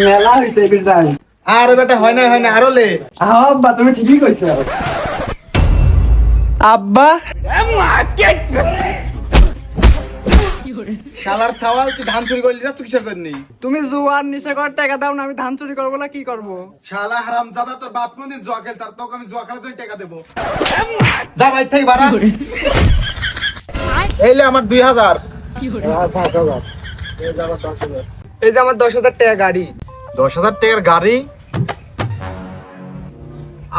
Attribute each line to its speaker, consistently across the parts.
Speaker 1: মেলা হইছে বিটাই।
Speaker 2: আরে বেটা হয় না আরো লে।
Speaker 1: আব্বা তুমি ঠিকই কইছো। আব্বা
Speaker 2: শালার সাওয়াল তুই ধান চুরি করলি যা তুই কিসের জন্য?
Speaker 1: তুমি জুয়ার নেশা কর টাকা দাও না, আমি ধান চুরি করবো না কি করবো?
Speaker 2: শালা হারামজাদা তোর বাপ কোনদিন জুয়া খেলছে আর তোকে আমি জুয়া খেলার জন্য টাকা দেবো। যা বাইর থেকে বাড়া। এই লে আমার 2000।
Speaker 1: এই যে আমার 10,000 টাকা গাড়ি।
Speaker 2: 10,000 টাকার গাড়ি?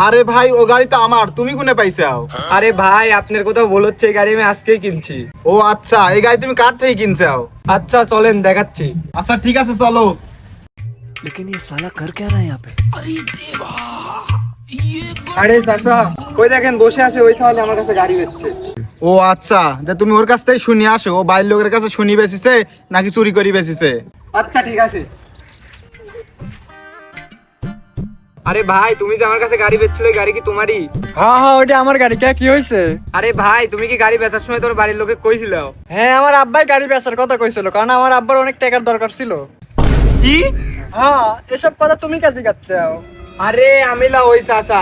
Speaker 2: আরে ভাই ও গাড়ি তো আমার, তুমি কোনে পাইছাও?
Speaker 1: আরে ভাই আপনার কথা বলছে, এই গাড়ি আমি আজকেই কিনছি।
Speaker 2: ও আচ্ছা, এই গাড়ি তুমি কার থেকে কিনছাও?
Speaker 1: আচ্ছা চলেন দেখাচ্ছি।
Speaker 2: আচ্ছা ঠিক আছে চলো।
Speaker 3: लेकिन ये साला कर क्या रहा है यहाँ पे?
Speaker 1: আরে চাচা ওই দেখেন বসে আছে, ওই তাহলে আমার কাছে গাড়ি বেচছে।
Speaker 2: ও আচ্ছা, যে তুমি ওর কাছ থেকে শুনি আসো, ও বাইরের লোকের কাছে শুনি বেচিছে নাকি চুরি করি বেচিছে?
Speaker 1: আচ্ছা ঠিক আছে। আরে ভাই তুমি যে আমার কাছে গাড়ি বেচছিলে, গাড়ি কি তোমারই? হ্যাঁ হ্যাঁ ওটা আমার গাড়ি। কে কি হয়েছে? আরে ভাই তুমি কি গাড়ি বেচার সময় তোর বাড়ির লোকে কইছিল? হ্যাঁ আমার আব্বাই গাড়ি বেচার কথা কইছিল, কারণ আমার আব্বার অনেক টাকার দরকার ছিল। কি? হ্যাঁ এসব কথা তুমি কাজে গাচ্ছাও। আরে আমিলা ওই চাচা।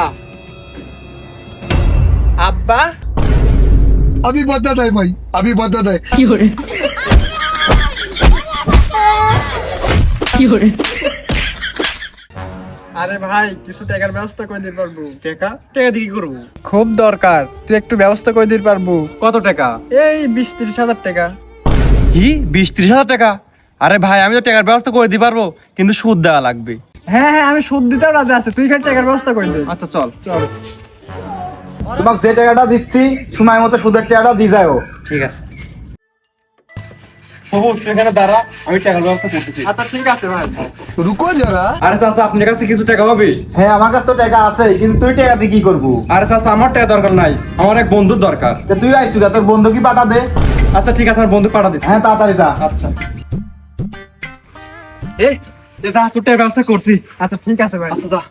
Speaker 1: আব্বা
Speaker 4: अभी बता दे भाई, अभी बता दे।
Speaker 1: আরে ভাই কিছু টাকার ব্যবস্থা করে দিতে পারবো? টাকা টাকা দিয়ে কি করবো? খুব দরকার, তুই একটু ব্যবস্থা করে দিতে পারবো?
Speaker 5: কত টাকা?
Speaker 1: এই 20-30 হাজার টাকা।
Speaker 5: কি 20-30 হাজার টাকা? আরে ভাই আমি তো টাকার ব্যবস্থা করে দিতে পারবো, কিন্তু সুদ দেওয়া লাগবে।
Speaker 1: হ্যাঁ হ্যাঁ আমি সুদ দিতেও রাজি আছি, তুই খালি টাকার ব্যবস্থা করে দে।
Speaker 5: আচ্ছা চল।
Speaker 1: চল।
Speaker 2: তোমাকে যে টাকাটা দিচ্ছি সময় মতো সুদের টাকাটা দিয়ে যাও।
Speaker 5: ঠিক আছে সবুজ এখানে দাঁড়া, আমি টাকার ব্যবস্থা করতেছি।
Speaker 1: আচ্ছা ঠিক আছে ভাই।
Speaker 4: रुको जरा।
Speaker 5: আরে চাচা আপনার কাছে কিছু টাকা হবে?
Speaker 2: হ্যাঁ আমার কাছে তো টাকা আছে, কিন্তু তুই টাকা দিয়ে কি করবো?
Speaker 5: আরে চাচা আমার টাকা দরকার নাই, আমার এক বন্ধুর দরকার।
Speaker 2: তা তুই আইসু গা, তোর বন্ধু কি পাঠা দে।
Speaker 5: আচ্ছা ঠিক আছে আমার বন্ধু পাঠা দিচ্ছি।
Speaker 2: হ্যাঁ তাড়াতাড়ি যা।
Speaker 5: আচ্ছা এ যা তোর টাকার ব্যবস্থা করছি।
Speaker 1: আচ্ছা ঠিক আছে ভাই।
Speaker 5: আচ্ছা যা।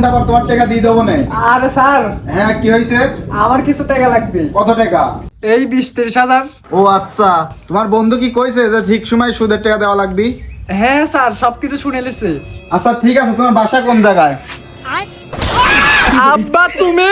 Speaker 2: আবার তোমার টাকা দিয়ে দেবো না।
Speaker 1: আরে স্যার
Speaker 2: হ্যাঁ কি হয়েছে?
Speaker 1: আমার কিছু টাকা লাগবে।
Speaker 2: কত টাকা?
Speaker 1: এই 20-30 হাজার।
Speaker 2: ও আচ্ছা, তোমার বন্ধু কি কইছে যে ঠিক সময় সুদের টাকা দেওয়া লাগবে?
Speaker 1: হ্যাঁ স্যার সবকিছু শুনে লিছি।
Speaker 2: আচ্ছা ঠিক আছে, তোমার বাসা কোন জায়গায়?
Speaker 1: আব্বা তুমি